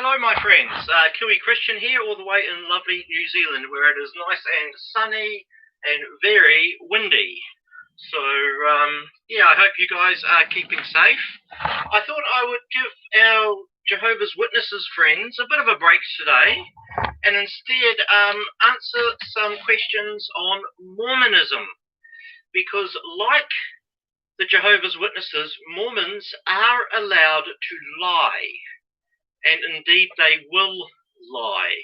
Hello, my friends. Kiwi Christian here, all the way in lovely New Zealand, where it is nice and sunny and very windy. So, I hope you guys are keeping safe. I thought I would give our Jehovah's Witnesses friends a bit of a break today and instead answer some questions on Mormonism. Because like the Jehovah's Witnesses, Mormons are allowed to lie. And indeed they will lie.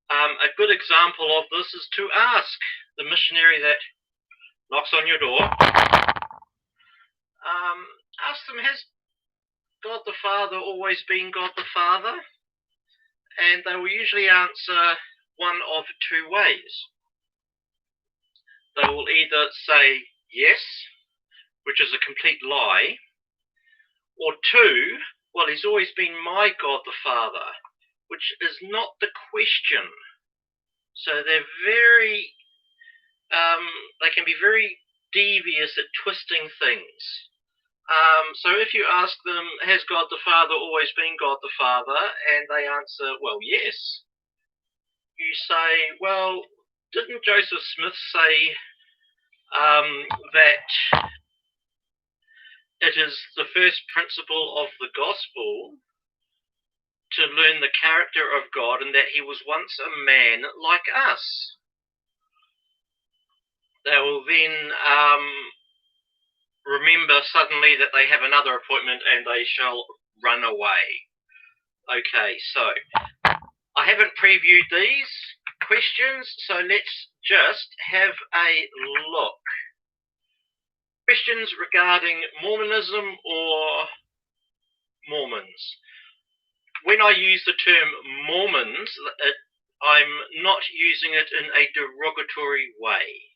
A good example of this is to ask the missionary that knocks on your door, ask them, has God the Father always been God the Father? And they will usually answer one of two ways. They will either say yes, which is a complete lie, or two, well, he's always been my God the Father, which is not the question. So they're very, they can be very devious at twisting things. So if you ask them, has God the Father always been God the Father? And they answer, well, yes. You say, well, didn't Joseph Smith say that it is the first principle of the gospel to learn the character of God and that he was once a man like us? They will then remember suddenly that they have another appointment and they shall run away. Okay, so I haven't previewed these questions, so let's just have a look. Questions regarding Mormonism or Mormons. When I use the term Mormons, I'm not using it in a derogatory way.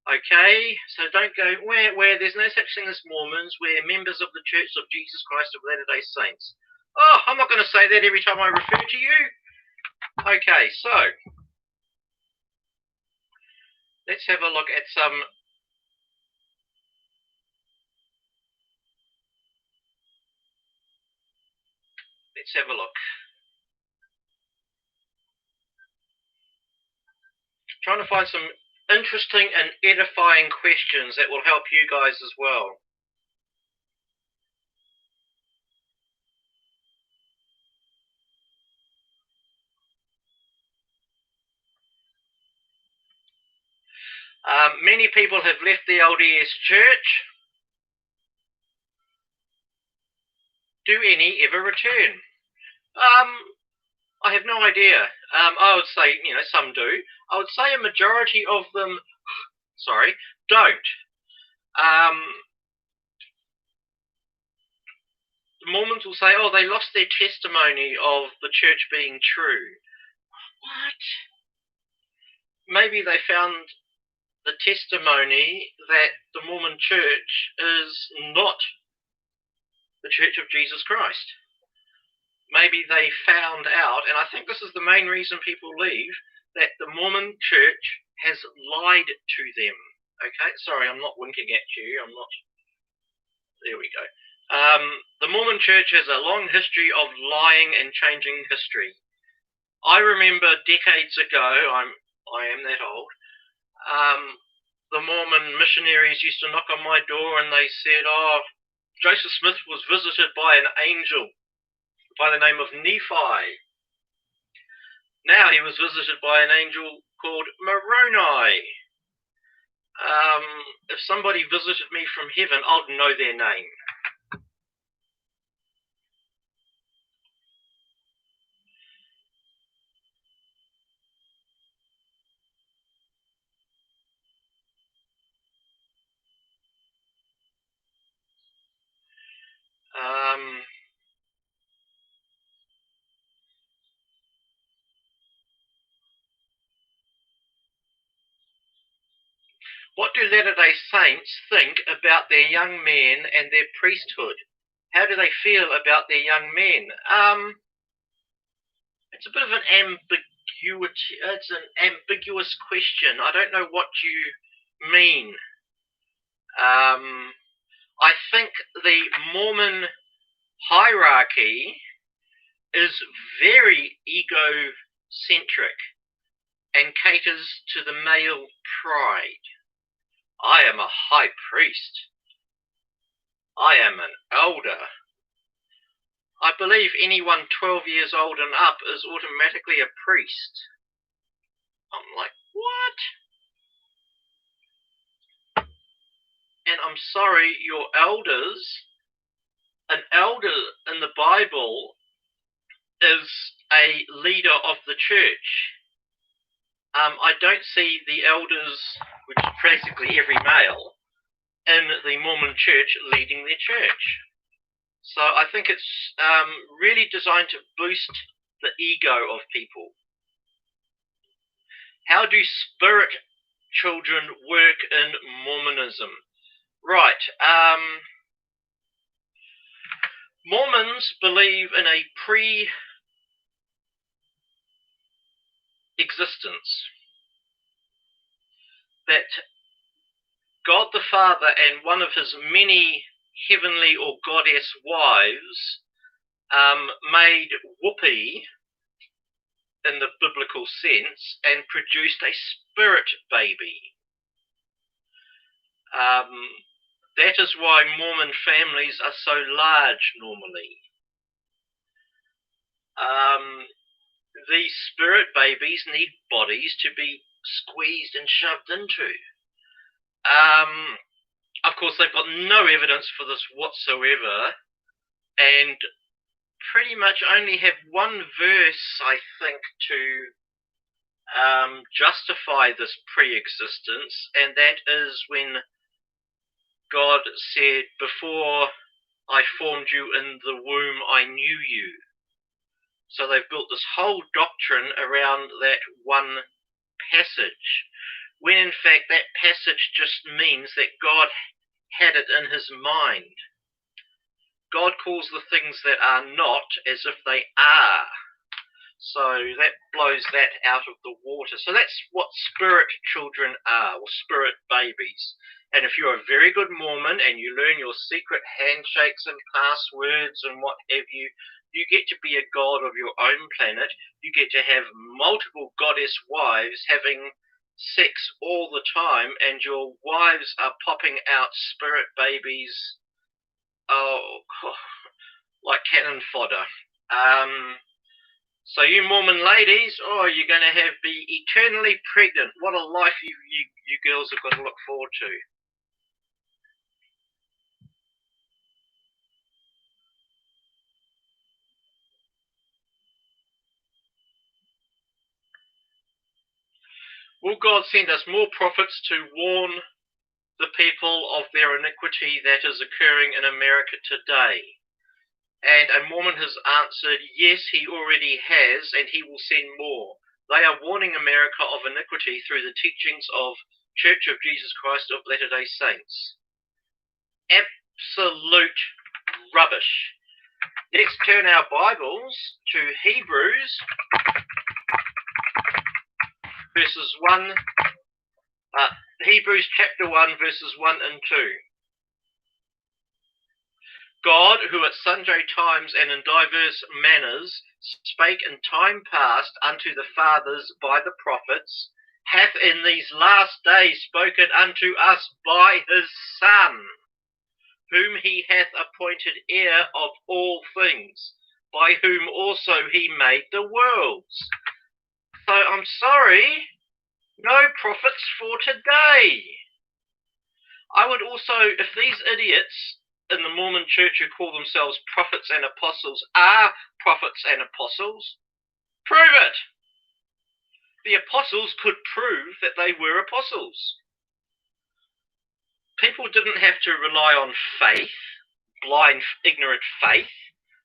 Okay, so don't go, where there's no such thing as Mormons, we're members of the Church of Jesus Christ of Latter-day Saints. Oh, I'm not going to say that every time I refer to you. Okay, so let's have a look at some Trying to find some interesting and edifying questions that will help you guys as well. Many people have left the LDS Church. Do any ever return? I have no idea. I would say, some do. I would say a majority of them, don't. The Mormons will say, oh, they lost their testimony of the church being true. What? Maybe they found the testimony that the Mormon church is not the Church of Jesus Christ. Maybe they found out, and I think this is the main reason people leave, that the Mormon church has lied to them. Okay, sorry, I'm not winking at you. There we go. The Mormon church has a long history of lying and changing history. I remember decades ago, I am that old, the Mormon missionaries used to knock on my door and they said, oh, Joseph Smith was visited by an angel by the name of Nephi. Now he was visited by an angel called Moroni. If somebody visited me from heaven, I'd know their name. What do Latter-day Saints think about their young men and their priesthood? How do they feel about their young men? It's a bit of an ambiguity. It's an ambiguous question. I don't know what you mean. I think the Mormon hierarchy is very egocentric and caters to the male pride. I am a high priest. I am an elder. I believe anyone 12 years old and up is automatically a priest. I'm like, what? And I'm sorry, your elders, an elder in the Bible is a leader of the church. I don't see the elders, which is basically every male, in the Mormon church leading their church. So I think it's really designed to boost the ego of people. How do spirit children work in Mormonism? Right. Mormons believe in a pre-existence. That God the Father and one of his many heavenly or goddess wives made whoopee in the biblical sense and produced a spirit baby. That is why Mormon families are so large normally. These spirit babies need bodies to be squeezed and shoved into. Of course, they've got no evidence for this whatsoever, and pretty much only have one verse, I think, to justify this pre-existence, and that is when God said, "Before I formed you in the womb, I knew you." So they've built this whole doctrine around that one passage, when in fact that passage just means that God had it in his mind. God calls the things that are not as if they are. So that blows that out of the water. So that's what spirit children are, or spirit babies. And if you're a very good Mormon and you learn your secret handshakes and passwords and what have you, you get to be a god of your own planet. You get to have multiple goddess wives having sex all the time, and your wives are popping out spirit babies, like cannon fodder. So you Mormon ladies, you're going to be eternally pregnant. What a life you girls have got to look forward to. Will God send us more prophets to warn the people of their iniquity that is occurring in America today? And a Mormon has answered, yes, he already has, and he will send more. They are warning America of iniquity through the teachings of Church of Jesus Christ of Latter-day Saints. Absolute rubbish. Let's turn our Bibles to Hebrews verses 1, Hebrews chapter 1, verses 1 and 2. God, who at sundry times and in divers manners spake in time past unto the fathers by the prophets, hath in these last days spoken unto us by his Son, whom he hath appointed heir of all things, by whom also he made the worlds. So I'm sorry, no prophets for today. I would also, if these idiots in the Mormon church who call themselves prophets and apostles are prophets and apostles, prove it. The apostles could prove that they were apostles. People didn't have to rely on faith, blind, ignorant faith.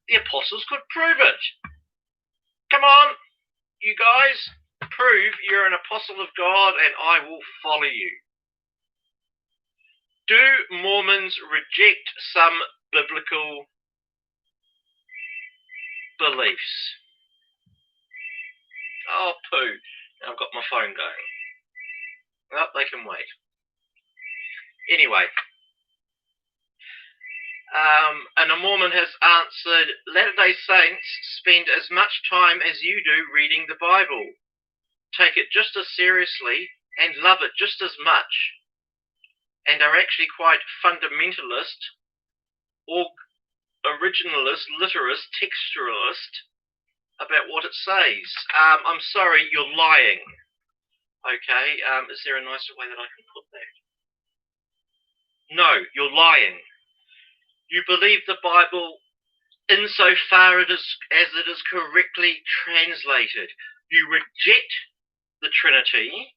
The apostles could prove it. Come on, you guys, prove you're an apostle of God and I will follow you. Do Mormons reject some biblical beliefs? Oh, poo. I've got my phone going. Well, they can wait. Anyway, And a Mormon has answered, Latter-day Saints spend as much time as you do reading the Bible, take it just as seriously, and love it just as much, and are actually quite fundamentalist, or originalist, literist, textualist about what it says. I'm sorry, you're lying. Okay, is there a nicer way that I can put that? No, you're lying. You believe the Bible insofar as it is correctly translated. You reject the Trinity.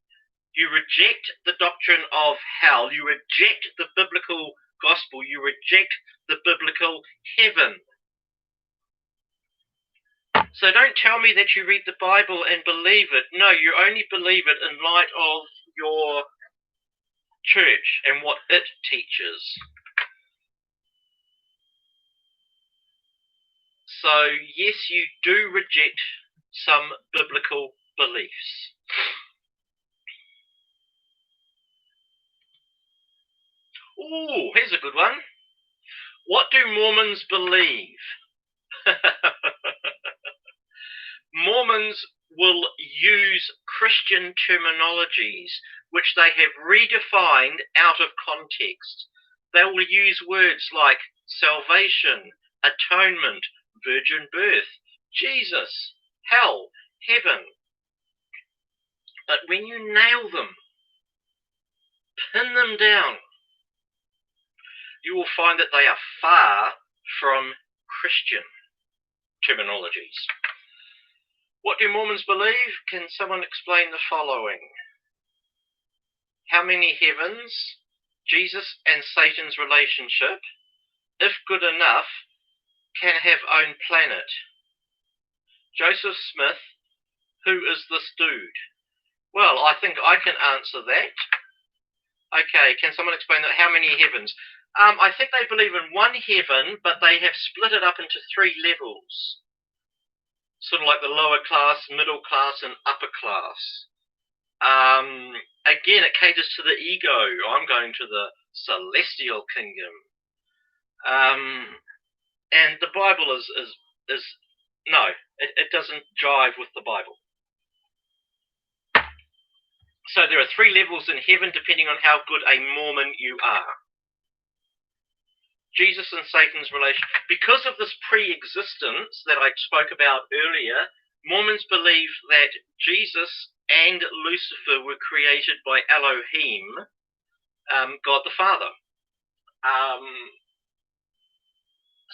You reject the doctrine of hell. You reject the biblical gospel. You reject the biblical heaven. So don't tell me that you read the Bible and believe it. No, you only believe it in light of your church and what it teaches. So, yes, you do reject some biblical beliefs. Ooh, here's a good one. What do Mormons believe? Mormons will use Christian terminologies which they have redefined out of context. They will use words like salvation, atonement, virgin birth, Jesus, hell, heaven. But when you nail them, pin them down, you will find that they are far from Christian terminologies. What do Mormons believe? Can someone explain the following? How many heavens? Jesus and Satan's relationship, if good enough, can have own planet. Joseph Smith, who is this dude? Well, I think I can answer that. Okay, can someone explain that? How many heavens? I think they believe in one heaven, but they have split it up into 3 levels. Sort of like the lower class, middle class, and upper class. Again, it caters to the ego. I'm going to the celestial kingdom. And the Bible is no, it doesn't jive with the Bible. So there are 3 levels in heaven depending on how good a Mormon you are. Jesus and Satan's relation. Because of this pre-existence that I spoke about earlier, Mormons believe that Jesus and Lucifer were created by Elohim, God the Father.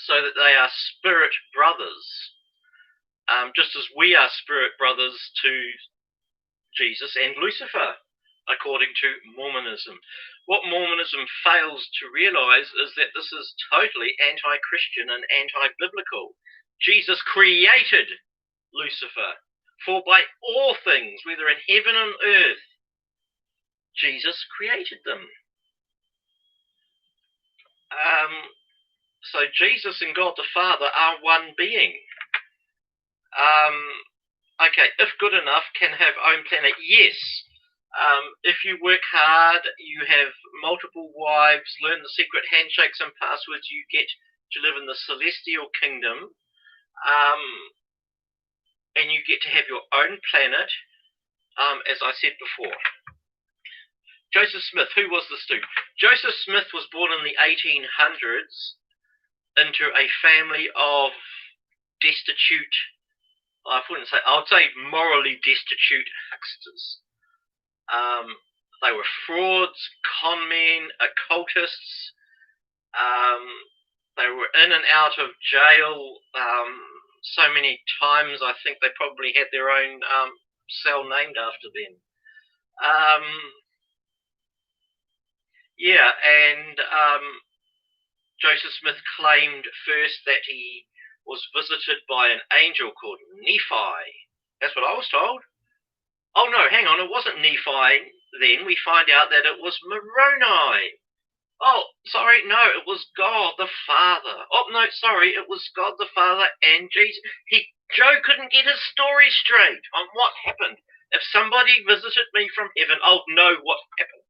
So that they are spirit brothers, just as we are spirit brothers to Jesus and Lucifer, according to Mormonism. What Mormonism fails to realize is that this is totally anti-Christian and anti-biblical. Jesus created Lucifer, for by all things, whether in heaven and earth, Jesus created them. So Jesus and God the Father are one being. Okay, if good enough, can have own planet. Yes. If you work hard, you have multiple wives, learn the secret handshakes and passwords, you get to live in the celestial kingdom, and you get to have your own planet, as I said before. Joseph Smith, who was this dude? Joseph Smith was born in the 1800s into a family of destitute, I would say morally destitute hucksters. They were frauds, con men, occultists. They were in and out of jail so many times, I think they probably had their own cell named after them. Joseph Smith claimed first that he was visited by an angel called Nephi. That's what I was told. Oh no, hang on, it wasn't Nephi then. We find out that it was Moroni. Oh, sorry, no, it was God the Father. Oh, no, sorry, it was God the Father and Jesus. Joe couldn't get his story straight on what happened. If somebody visited me from heaven, I'll know what happened.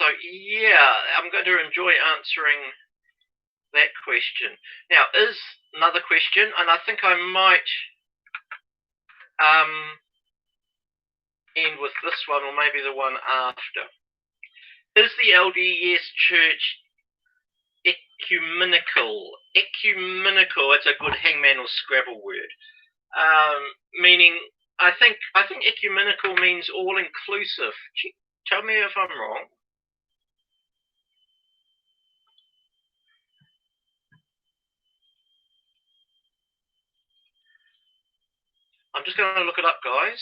So yeah, I'm going to enjoy answering that question. Now, is another question, and I think I might end with this one, or maybe the one after. Is the LDS Church ecumenical? Ecumenical, it's a good hangman or Scrabble word. Meaning, I think ecumenical means all-inclusive. Tell me if I'm wrong. I'm just going to look it up, guys.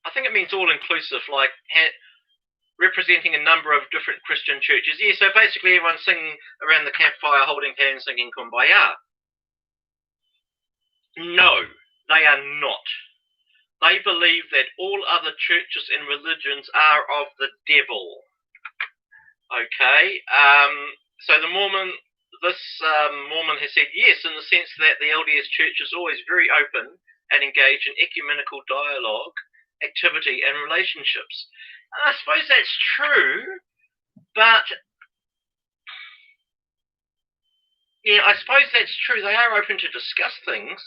I think it means all-inclusive, like representing a number of different Christian churches. Yeah, so basically everyone's singing around the campfire, holding hands, singing Kumbaya. No, they are not. They believe that all other churches and religions are of the devil. Okay, so the Mormon has said yes, in the sense that the LDS Church is always very open and engaged in ecumenical dialogue, activity, and relationships. I suppose that's true, but yeah, I suppose that's true. They are open to discuss things,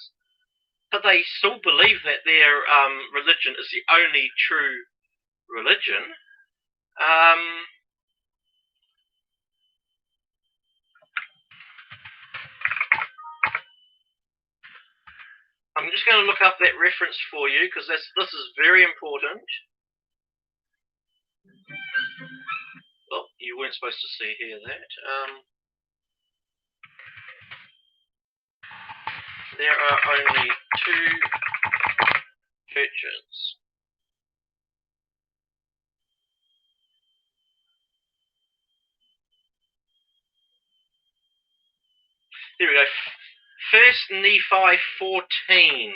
but they still believe that their religion is the only true religion. I'm just going to look up that reference for you because this is very important. Well, you weren't supposed to hear that. There are only two churches. Here we go. First Nephi 14.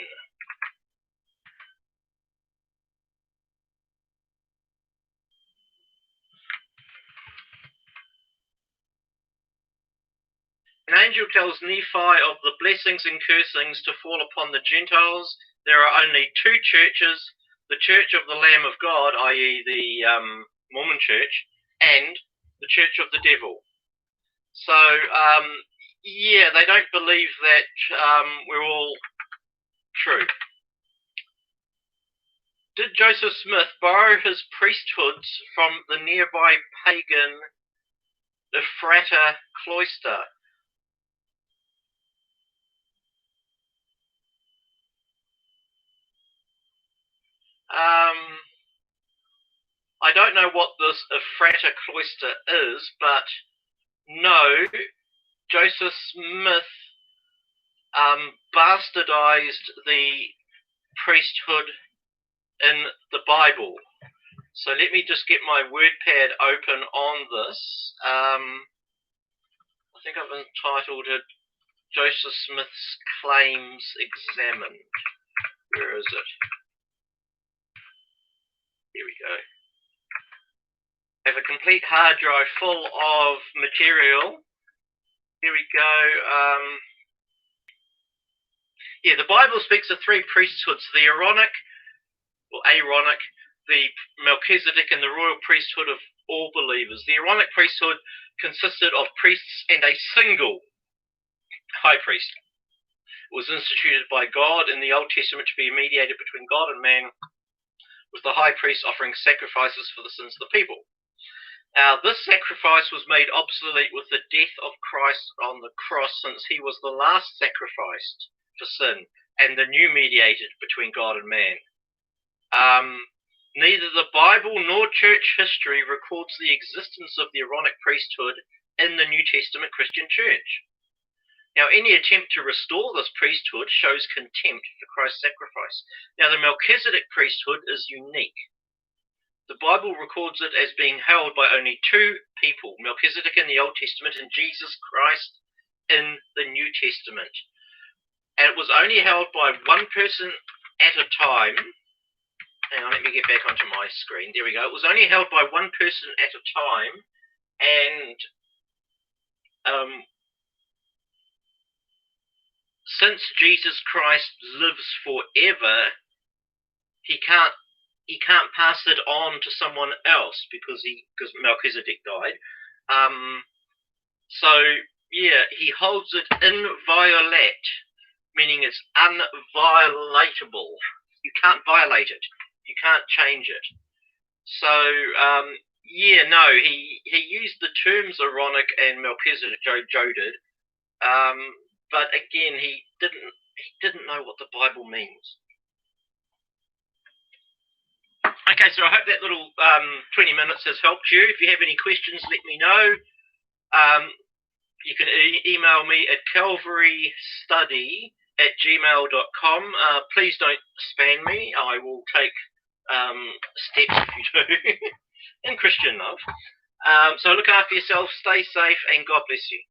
An angel tells Nephi of the blessings and cursings to fall upon the Gentiles. There are only two churches, the Church of the Lamb of God, i.e. the Mormon Church, and the Church of the Devil. So, yeah, they don't believe that we're all true. Did Joseph Smith borrow his priesthoods from the nearby pagan Ephrata cloister? I don't know what this Ephrata cloister is, but no, Joseph Smith bastardized the priesthood in the Bible. So let me just get my WordPad open on this. I think I've entitled it Joseph Smith's Claims Examined. Where is it? Here we go. I have a complete hard drive full of material. Here we go. Yeah, the Bible speaks of three priesthoods: the Aaronic, the Melchizedek, and the royal priesthood of all believers. The Aaronic priesthood consisted of priests and a single high priest. It was instituted by God in the Old Testament to be a mediator between God and man, with the high priest offering sacrifices for the sins of the people. This sacrifice was made obsolete with the death of Christ on the cross, since he was the last sacrificed for sin and the new mediator between God and man. Neither the Bible nor church history records the existence of the Aaronic priesthood in the New Testament Christian church. Now, any attempt to restore this priesthood shows contempt for Christ's sacrifice. Now, the Melchizedek priesthood is unique. The Bible records it as being held by only two people, Melchizedek in the Old Testament and Jesus Christ in the New Testament. And it was only held by one person at a time. Hang on, let me get back onto my screen. There we go. It was only held by one person at a time, and since Jesus Christ lives forever, he can't he can't pass it on to someone else because Melchizedek died. So yeah, he holds it inviolate, meaning it's unviolatable. You can't violate it. You can't change it. So yeah, no, he used the terms Aaronic and Melchizedek. Joe did, but again, he didn't know what the Bible means. Okay, so I hope that little 20 minutes has helped you. If you have any questions, let me know. You can email me at calvarystudy@gmail.com. Please don't spam me. I will take steps if you do. In Christian love. So look after yourself, stay safe, and God bless you.